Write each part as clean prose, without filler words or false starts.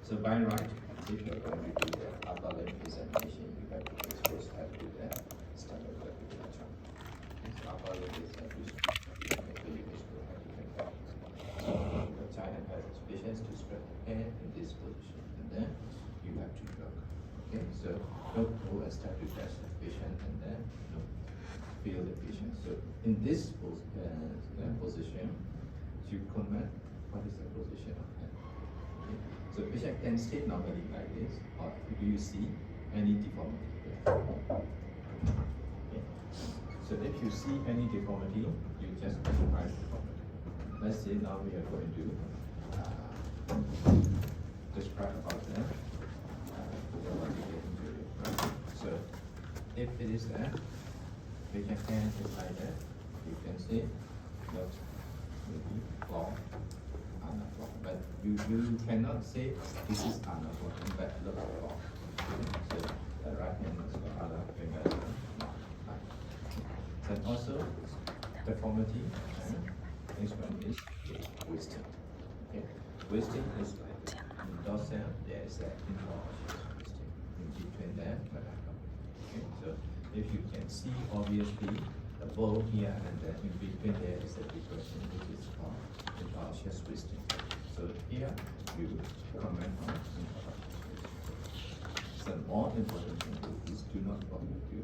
So by right, if you're going to do the upper limb examination, you have to first have to do the standard vertical chart. So upper limb examination, you have so the child has patience to spread the hand in this position, and then you have to look. Okay, so don't go and start to test the patient, and then feel the patient. So in this position, you comment what is the position of hand. Okay. So patient can stay normally like this, or do you see any deformity here? Okay. So if you see any deformity, you just identify deformity. Let's say now we are going to describe about the injury. Right? So if it is there, patient hand is like that, you can see that maybe floor, floor. But you cannot say this is floor, but look at floor. So the right hand is the other finger. Then also deformity. This one is wasting. Okay, wasting is like in dorsal there is an involution wasting in between them. Okay, so if you can see obviously the bone here and then in between there is a depression which is called involution wasting. So here you comment on involution wasting. So more important thing is do not forget to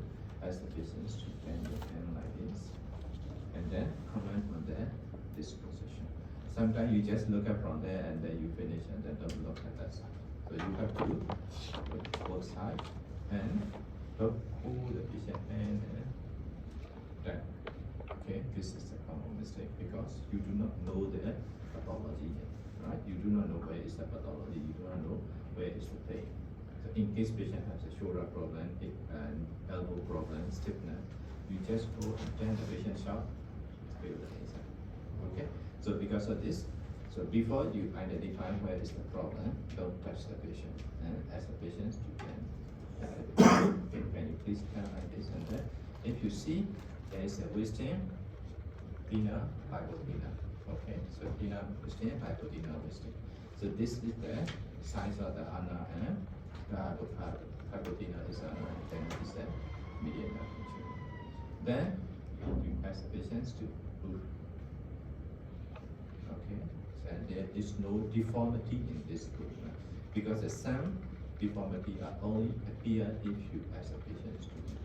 as the business to bend your hand like this and then comment on that. This position. Sometimes you just look up from there and then you finish and then don't look at that side. So you have to look both sides and pull the patient hand and then. Okay, this is a common mistake because you do not know the pathology yet, right? You do not know where is the pathology, you do not know where is the pain. So in case patient has a shoulder problem, hip and elbow problem, stiffness, you just go and turn the patient sharp, feel the pain. Okay, so because of this, so before you identify where is the problem, don't touch the patient. And as a patient, you can can you please turn like this and then if you see there is a wasting, pinna, hypotenuse. Okay, so pinna wasting, hypotenuse wasting. So this is the size of the ulna and the hypotenuse is ulna and then is the median nerve injury. Then you ask the patients to move. Okay, and there is no deformity in this movement because some deformity are only appear if you ask a patient to move.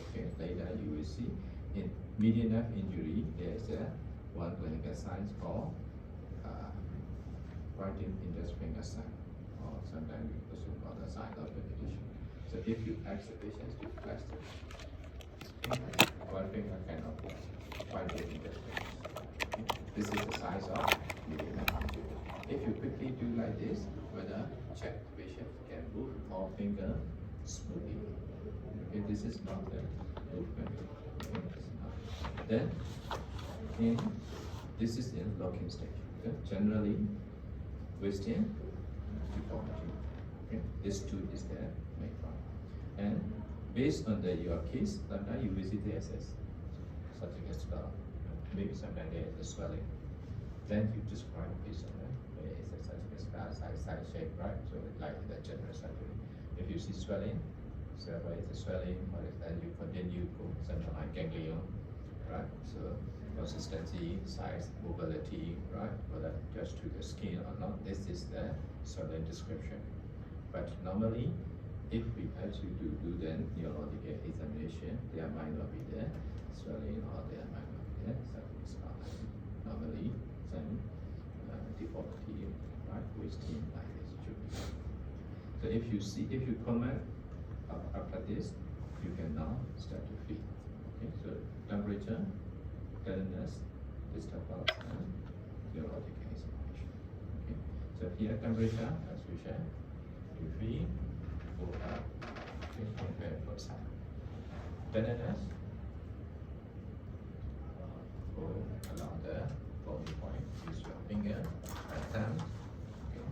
Okay, later you will see in median nerve injury there is a one clinical sign called writing index finger sign, or sometimes we also call the sign of repetition. So if you ask the patient to flex the one finger cannot writing index finger. This is the size of median nerve injury. If you quickly do like this, whether check the patient can move all finger smoothly. Okay, this is not the movement. Okay, then this is in locking stage. Okay? Generally, wasting deformity. Okay, this two is the main one. And based on your case, sometimes you visit the SS, something as well. Maybe sometimes there is a swelling. Then you describe this where is the side shape, right? So like the general surgery. If you see swelling, so where is the swelling, then you continue to something like ganglion, right? So consistency, size, mobility, right? Whether just to the skin or not, this is the swelling description. But normally, if we actually do the neurological examination, there might not be the swelling or there might not be the something normally some deformity, right? Wasting like this should be. So if you comment after this, you can now start to feel. Okay, so temperature, tenderness, this type of neurological examination. Okay, so here temperature, as we said, you feel, go up, okay, compare for side. Tenderness, go along the body point, use your finger and thumb. Okay,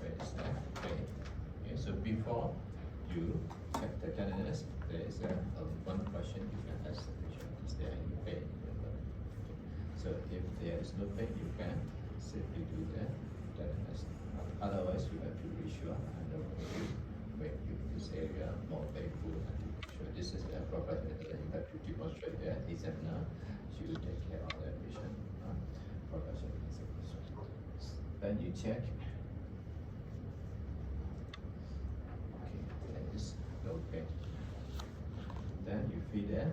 where is that? Okay. Okay, so before you check the tenderness, there is one question you can ask the patient: is there any pain in your body? Okay. So if there is no pain, you can safely do the tenderness. Otherwise, you have to reassure and make this area more painful. So this is the proper method. You have to demonstrate the examiner to take care of the patient. Professional examination. Then you check. Okay, that is okay. Then you feed it.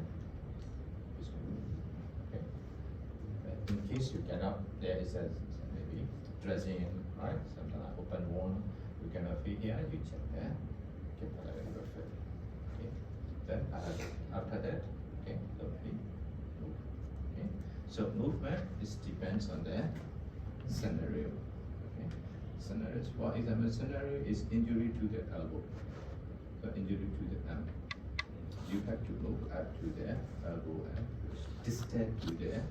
Okay. In case you cannot, there is a maybe dressing, right? Sometimes open wound, you cannot feed here. You check there. Okay, perfect. Okay. Then after that, okay, slowly move. Okay. So movement is depends on the scenario. Okay. Scenarios. For example, scenario is injury to the elbow. So injury to the elbow. You have to move up to the elbow and distant to the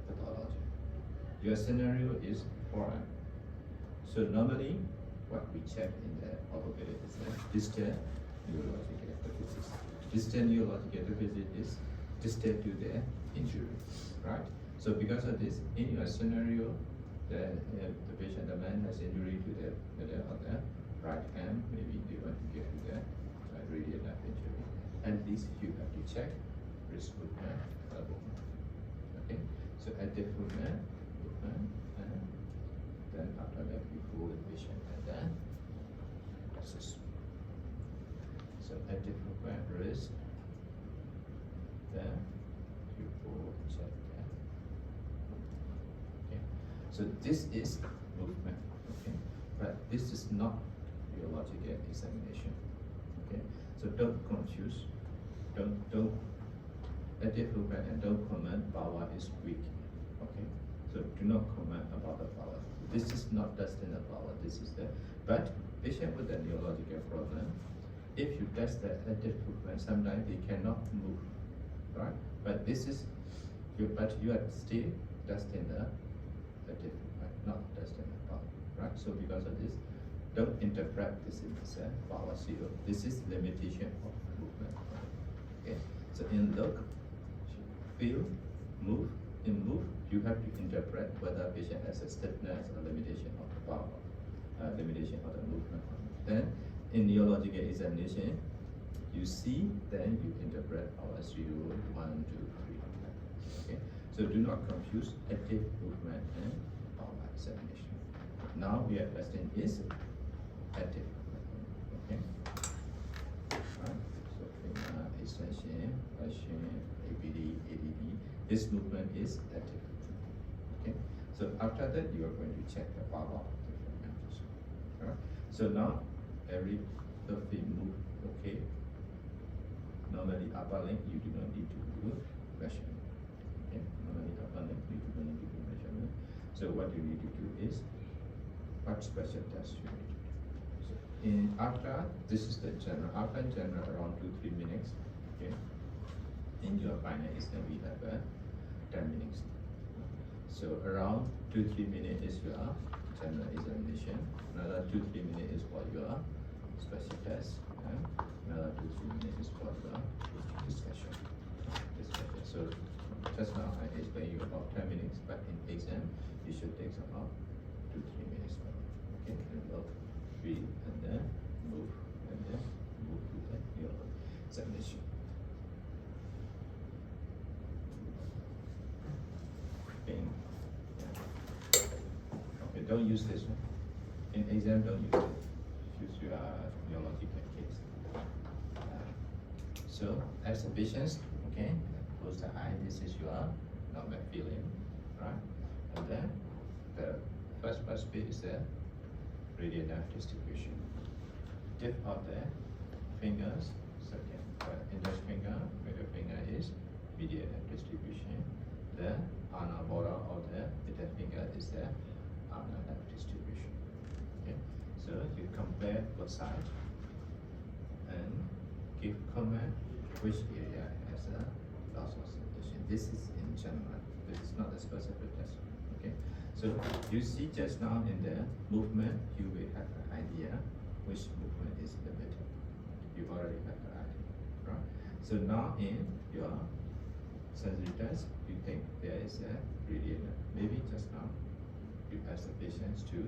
pathology. Your scenario is forearm. So normally, what we check in the orthopedic is the distal neurological deficit. Distal neurological deficit is distant to the injury, right? So because of this, in your scenario, the patient, the man has injury to the middle of the right hand. Maybe they want to get to the radial nerve injury. At least you have to check wrist movement, elbow movement. Okay, so at the movement, and then after that you hold the patient and then assess. So at the movement, wrist, then you hold, check that. Okay, so this is movement. Okay, but this is not neurological examination. Okay, so don't confuse. Don't edit movement and don't comment power is weak. Okay, so do not comment about the power. This is not destined power. This is the but patient with a neurological problem. If you test the edit movement, sometimes they cannot move, right? But this is but you are still testing the edit movement, not testing the power, right? So because of this, don't interpret this as a power zero. This is limitation of movement. Okay. So in look, feel, move. In move, you have to interpret whether patient has a stiffness or limitation of the power, limitation of the movement. Then in neurological examination, you see, then you interpret power 0, 1, 2, 3. Okay. So do not confuse active movement and power examination. Now we are testing is active. Okay. Right. So extension, flexion, ABD, ADD. This movement is active. Okay. So after that, you are going to check the power of different members. Right. So now every feet move. Okay. Normally upper leg you do not need to do measurement. Okay. Normally upper leg you do not need to do measurement. So what you need to do is what special test you need to do. So after this is the general. After general around 2-3 minutes. Okay. In your final exam we have a 10 minutes. So around 2-3 minutes is your general examination. Another 2-3 minutes is for your special test. And another 2-3 minutes is for your discussion. So just now I explained you about 10 minutes, but in exam you should take about 2-3 minutes. Okay, and look, breathe, and then move, and then move to your examination. Okay, don't use this one. In exam, don't use it. Use your neurological case. So, as a patient, okay, close the eye. This is your normal feeling, right? And then the first bit is the radial nerve distribution. Tip of the fingers, second, index finger, middle finger is medial nerve distribution. The ulnar border of the middle finger is the ulnar nerve distribution. Okay, so you compare both sides and give comment which area has a loss of sensation. This is in general. This is not a specific test. Okay, so you see just now in the movement, you will have an idea which movement is limited. You already have an idea, right? So now in your sensory test, you think there is a radial nerve. Maybe just now you ask the patients to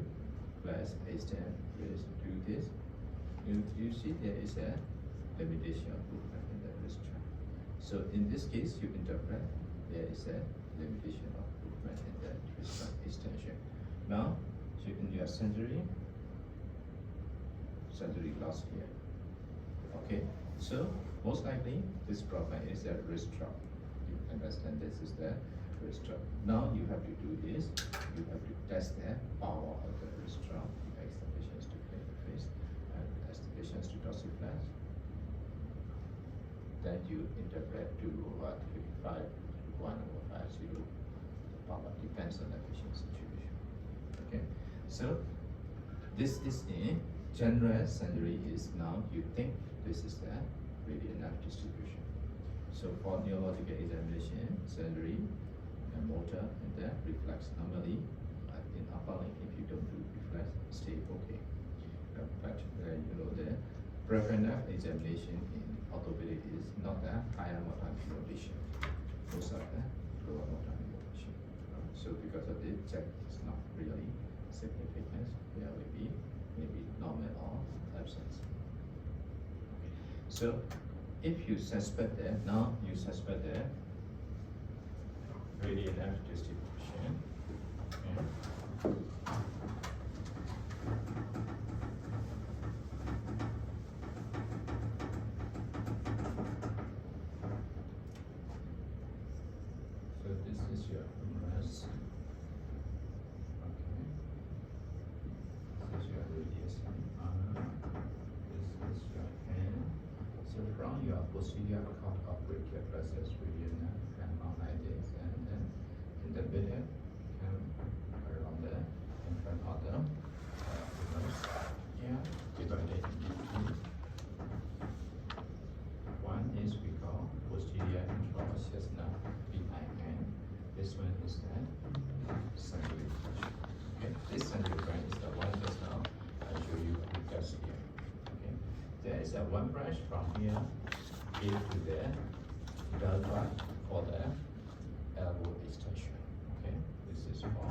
flex, extend, raise, do this. You see there is a limitation of movement in the wrist joint. So in this case, you interpret there is a limitation of movement in the wrist joint extension. Now, so in your sensory loss here. Okay, so most likely this problem is a wrist drop. You understand this is the wrist drop. Now you have to do this. You have to test the power of the wrist drop. Ask the patients to clean the face and ask the patients to dorsiflex. Then you interpret 2/5, 1/50. The power depends on the patient's situation. Okay, so this is a general sensory is now you think this is the really enough distribution. So for neurological examination, sensory and motor and the reflex normally in upper limb if you don't do reflex stay okay. But you know the preferential examination in orthopedic is not the higher motor condition. Most of the lower motor condition. So because of this check is not really significant. There will be maybe normal or absence. So if you suspect that, now you suspect that really enough distribution. Okay. So this is your humerus. Okay. This is your radius arm. This is your hand. So from your posterior cord of brachial plexus radius come on like this, and then in the middle come around the in front of the humerus. Here divided into two. One is we call posterior intraosseous nerve behind hand. This one is the sensory branch. Okay, this sensory branch is the one just now I show you just here. Okay, there is a one branch from here to the delta for the elbow extension. Okay, this is for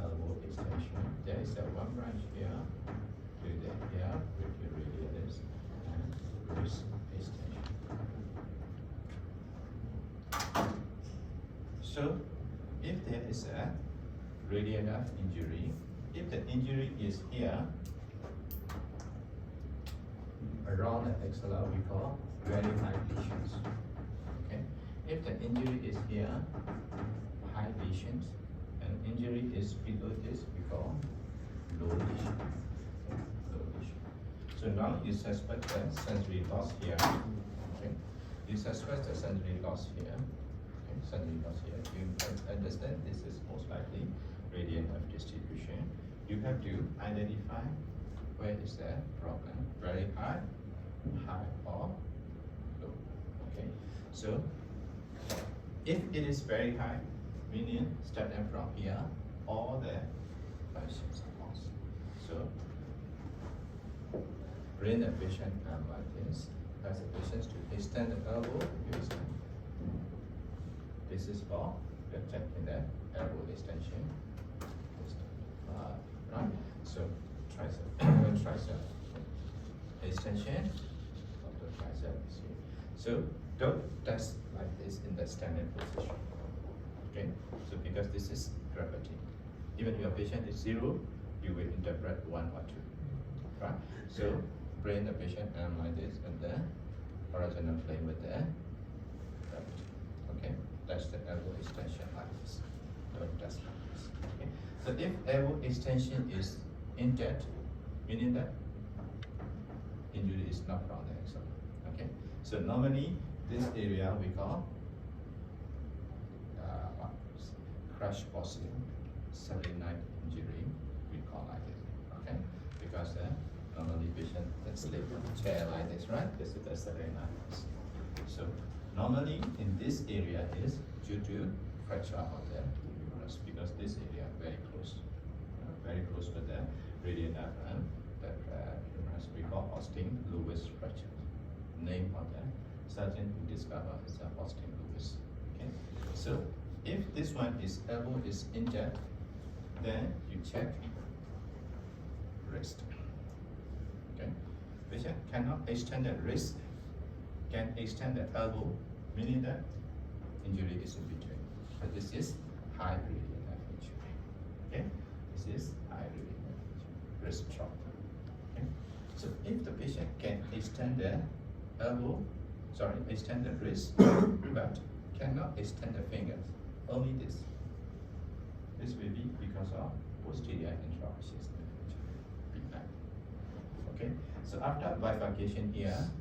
elbow extension. There is a one branch here to the here with the radius and wrist extension. So, if there is a radial nerve injury, if the injury is here, around the axilla we call very high lesions. Okay, if the injury is here, high lesions, and injury is below this, we call low lesion. Okay, low lesion. So now you suspect the sensory loss here. Okay, you suspect the sensory loss here. Sensory loss here. You understand this is most likely radial nerve distribution. You have to identify where is the problem. Very high, or low. Okay. So if it is very high, meaning starting from here, all the functions are lost. So bring the patient like this. Ask the patient to extend the elbow. This is for the checking the elbow extension. Right? So tricep extension of the tricep is here. So don't test like this in the standing position. Okay? So because this is gravity. Even if your patient is 0, you will interpret 1 or 2. Right? So bring the patient arm like this and the horizontal plane with the gravity. Okay? That's the elbow extension like this. Don't test like this. Okay? So if elbow extension is intact, meaning that injury is not from the axilla. Okay? So normally this area we call crush osseous selenite injury. We call like this. Okay? Because normally patient that sleep on a chair like this, right? This is the selenite. So normally in this area is due to fracture of the humerus because this area very close with the radial nerve and the humerus. We call Austin Lewis fracture. Name of the surgeon who discovered is Austin Lewis. Okay, so if this one is elbow is intact, then you check wrist. Okay, patient cannot extend the wrist, can extend the elbow, meaning that injury is in between. But this is high radial nerve injury. Okay, this is high radial nerve injury, wrist shock. Okay, so if the patient can extend the elbow, extend the wrist, but cannot extend the fingers, only this. This will be because of posterior intraosseous nerve injury, behind. Okay, so after bifurcation here,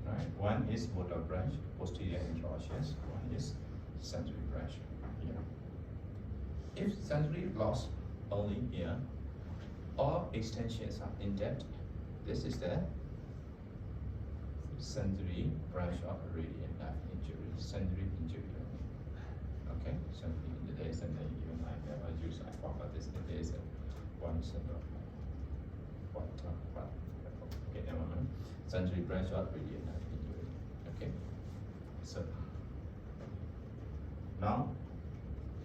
right, one is motor branch, posterior intraosseous, one is sensory branch here. If sensory loss only here, all extensions are intact, this is the sensory branch of radial nerve injury, sensory injury. Okay, sensory injury, and then you might never use, I forgot this, there is one syndrome. Okay, never mind. Sensory branch of radial nerve injury. Okay, so now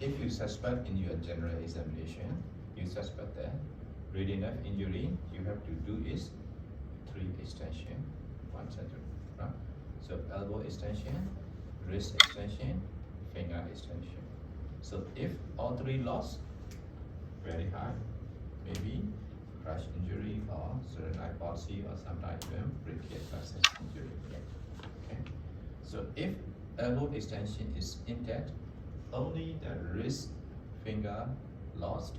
if you suspect in your general examination, you suspect that radial nerve injury, you have to do is 3 extension, 1 sensory. Right? So elbow extension, wrist extension, finger extension. So if all 3 lost, very high, maybe crush injury or cerebral palsy or sometimes even brachial plexus injury. Okay. So if elbow extension is intact, only the wrist finger lost,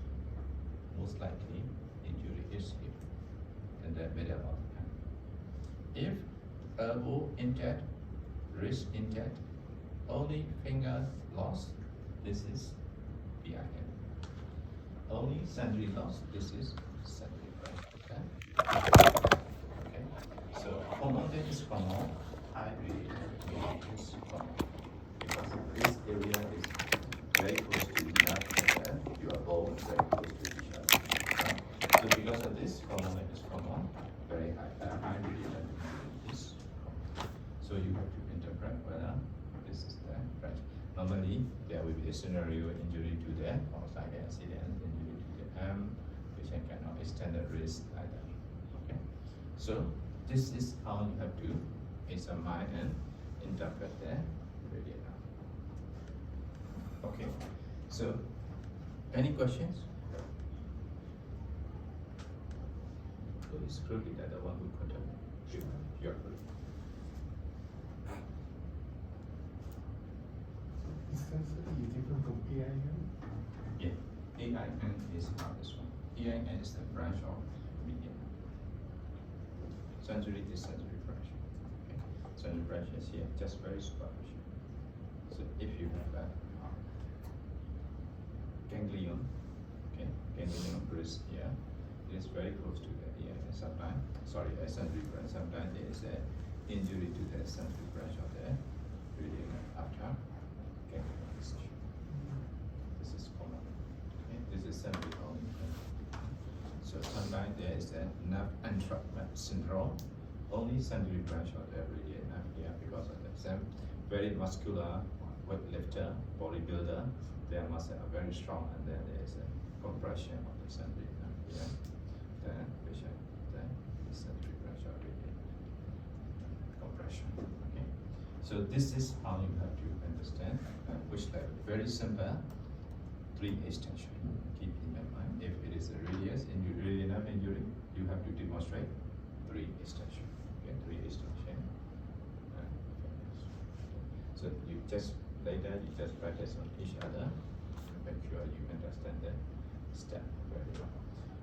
most likely injury is here in the middle of the hand. If elbow intact, wrist intact, only finger lost, this is behind. Only sensory loss, this is sensory branch. Okay. So common is common, high radial is common. Because this area is very close to the nerve and your bone very close to each other. Right? So because of this, common is common, very high radial is common. So you have to interpret whether this is the branch. Normally, there will be a scenario injury to the outside accident, injury to the arm, patient cannot extend the wrist either. Okay. So this is how you have to examine and interpret the radial nerve. Okay. So any questions? So it's clearly that the one who could have your Is sensory different from AIN? Yeah, AIN is not this one. AIN is the branch of median. Sensory is sensory branch. Okay. Sensory branch is here, just very superficial. So if you have a ganglion, okay, ganglion wrist here, it is very close to the AIN. Sometimes, a sensory branch. Sometimes there is an injury to the sensory branch of the radial nerve after. This is common. Okay? This is sensory only. So sometimes there is a nerve entrapment syndrome. Only sensory branch of the radial nerve here because of the same very muscular weightlifter, bodybuilder. Their muscles are very strong, and then there is a compression of the sensory nerve here. Then patient, then the sensory branch of radial compression. Okay. So this is how you have to understand which level. Very simple, 3 extension. Keep in your mind. If it is a radial nerve injury, you have to demonstrate 3 extension. Okay, 3 extension. So you just later you just practice on each other to make sure you understand the step very well.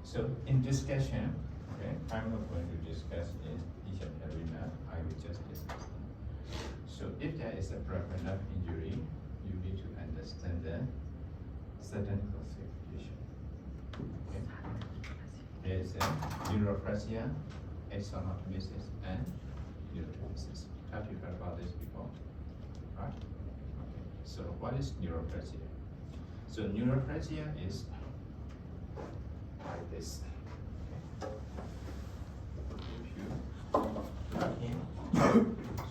So in discussion, okay, I'm not going to discuss each and every nerve. I will just discuss them. So if there is a peripheral nerve injury, you need to understand the certain classification. Okay. There is a neuroplasia, axonotmesis, and neurotomesis. Have you heard about this before? Right? Okay. So what is neuroplasia? So neuroplasia is like this. Okay. If you plug in,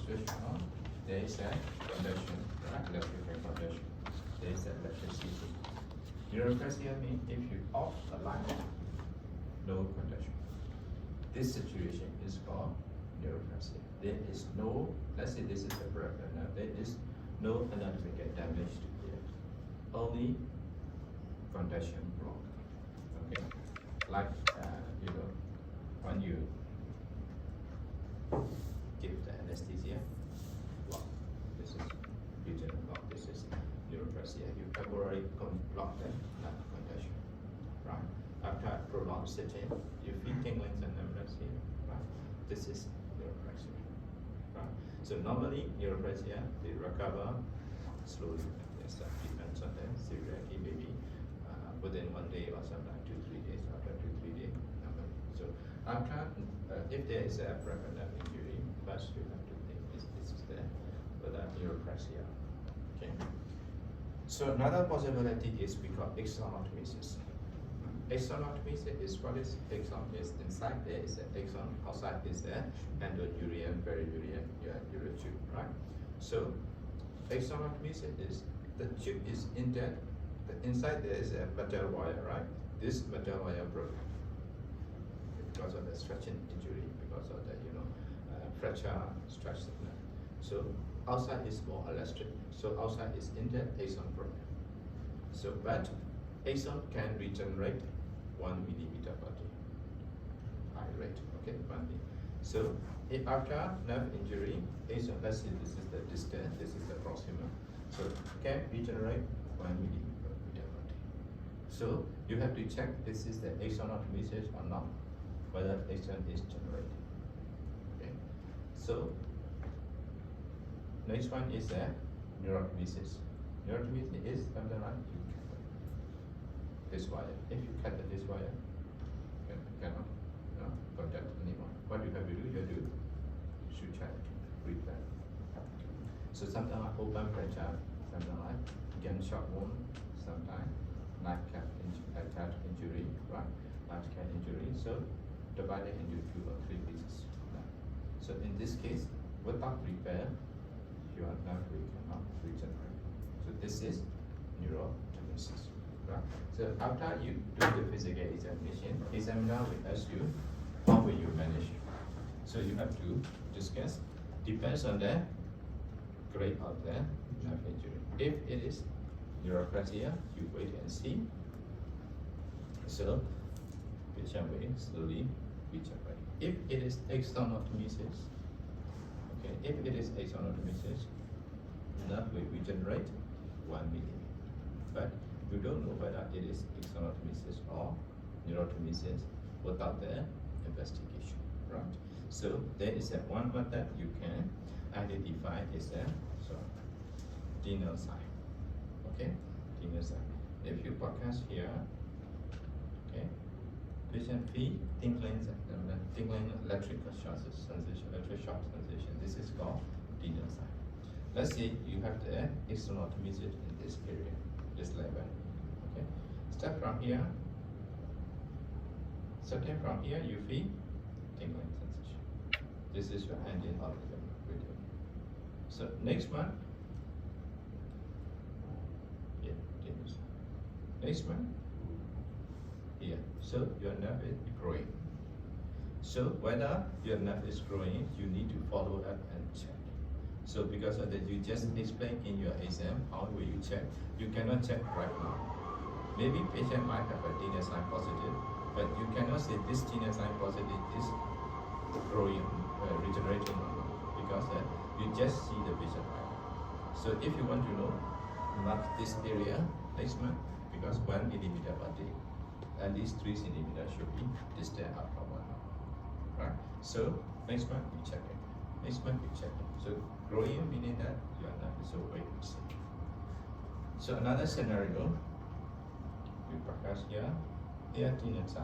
switch on, there is a conduction, electrical conduction. There is electricity. Neuroplasia means if you off the light, no contaction. This situation is called neuropraxia. There is no, let's say this is the peripheral nerve, there is no anatomical damage to it. Only contaction block. Okay, like when you give the anesthesia, block. This is regional block. This is neuropraxia. You temporarily block the contaction, right? After prolonged sitting, you feel tinglings and numbness here, right? This is neuropraxia, right? So normally neuropraxia they recover slowly. Yes, that depends on the severity, maybe within 1 day or sometimes 2-3 days. After 2-3 days, normally. So after if there is a peripheral nerve injury, first you have to think this is there without neuropraxia. Okay. So another possibility is we call axonotmesis. Axonotmesis is what is axon? Is inside there is an axon, outside is the endoneurium, perineurium, urotube, right? So axonotmesis is the tube is intact. The inside there is a metal wire, right? This metal wire broke because of the stretching injury, because of the fracture, stretch signal. So outside is more elastic. So outside is intact, axon broken. So but axon can regenerate 1 millimeter per day. High rate, okay, 1 millimeter. So if after nerve injury, axon, let's say this is the distal, this is the proximal. So can regenerate 1 millimeter per day. So you have to check this is the axonotmesis or not, whether axon is generated. Okay. So next one is the neurotmesis. Neurotmesis is something like you cut this wire. If you cut this wire, you cannot contact anymore. What you have to do, you have to suture it, repair. So something like open fracture, something like gunshot wound, sometimes knife cut injury, right? Knife cut injury. So divided into 2 or 3 pieces. So in this case, without repair, you are not cannot regenerate. So this is neurotmesis, right? So after you do the physical examination, examiner will ask you how will you manage. So you have to discuss. Depends on the grade of the nerve injury. If it is neuropraxia, you wait and see. So patient will slowly regenerate. If it is axonotmesis, okay, if it is axonotmesis, nerve will regenerate 1 millimeter. But you don't know whether it is axonotmesis or neurotmesis without the investigation, right? So there is a one method you can identify is a Diener sign. Okay, Diener sign. If you podcast here, okay, patient feel tingling electrical shock sensation, electric shock sensation. This is called Diener sign. Let's say you have the axonotmesis in this area, this level. Okay, start from here. Starting from here, you feel tingling sensation. This is your hand in auditory video. So next one. Yeah, next one. Here. So your nerve is growing. So whether your nerve is growing, you need to follow up and check. So because of that, you just explain in your exam how will you check. You cannot check right now. Maybe patient might have a Diener sign positive, but you cannot say this Diener sign positive is growing, regenerating, because you just see the vision right now. So if you want to know, mark this area next month, because 1 millimeter per day, at least 3 centimeters should be distal out from 1 hour, right? So next month we check it. Next month we check it. So growing meaning that you are not so wait and see. So another scenario, we practice here, Diener sign.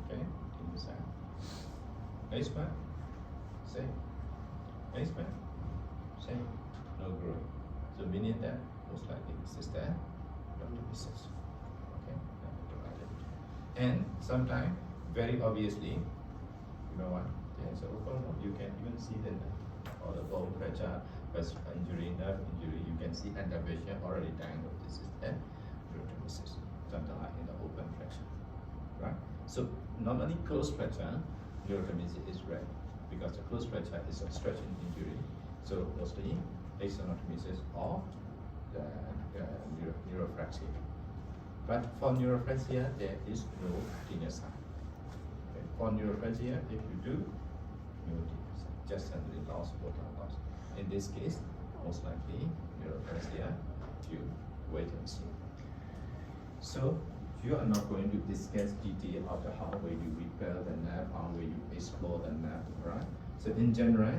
Okay, Diener sign. Next month, same. Next month, same. No growing. So meaning that most likely this is the neurotomesis. Okay, and sometimes very obviously, you know what? There's an open. You can even see the or the bone fracture, injury, nerve injury. You can see intervention already diagnosed. This is the neurotomesis, something like in the open fracture, right? So normally closed fracture neurotomy is rare because the closed fracture is a stretching injury. So mostly axonotomy or the neurophrexia. But for neurophrexia, there is no linear sign. Okay. For neurophrexia, if you do, no linear sign, just suddenly loss, total loss. In this case, most likely neurophrexia, you wait and see. So you are not going to discuss detail of the how will you repair the nerve, how will you explore the nerve, right? So in general,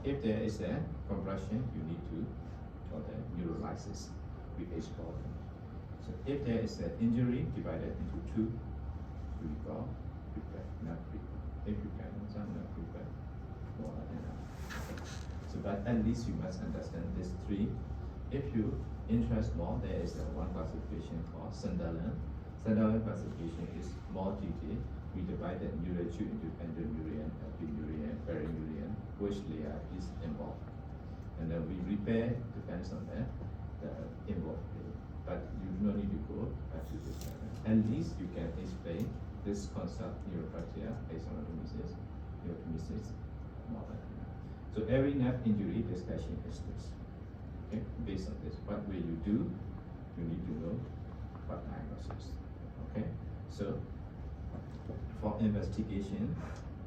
if there is a compression, you need to for the neurolysis, we explore them. So if there is an injury divided into two, we call repair, nerve repair. If you can understand nerve repair, more than enough. So but at least you must understand these three. If you interest more, there is one classification called Sunderland. Sunderland classification is more detailed. We divide the neurology into endoneurian, epineurian, perineurian, which layer is involved. And then we repair depends on the involved layer. But you do not need to go back to this level. At least you can explain this concept, neurophrexia, axonotomy, neurotomy, more than enough. So every nerve injury discussion is this. Okay, based on this, what will you do? You need to know what diagnosis. Okay, so for investigation,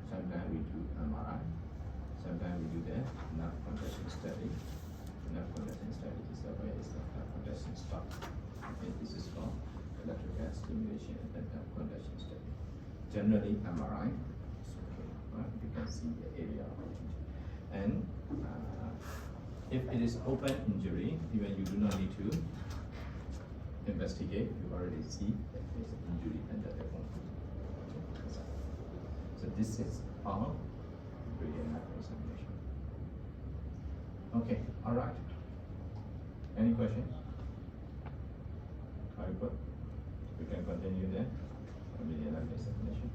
sometimes we do MRI, sometimes we do the nerve conduction study. The nerve conduction study is where is the nerve conduction stop. Okay, this is for electrical stimulation and nerve conduction study. Generally, MRI is okay, right? You can see the area of injury. And if it is open injury, even you do not need to investigate, you already see that there is an injury under the bone. So this is our brain examination. Okay, all right. Any questions? Are you good? We can continue then. Brain examination.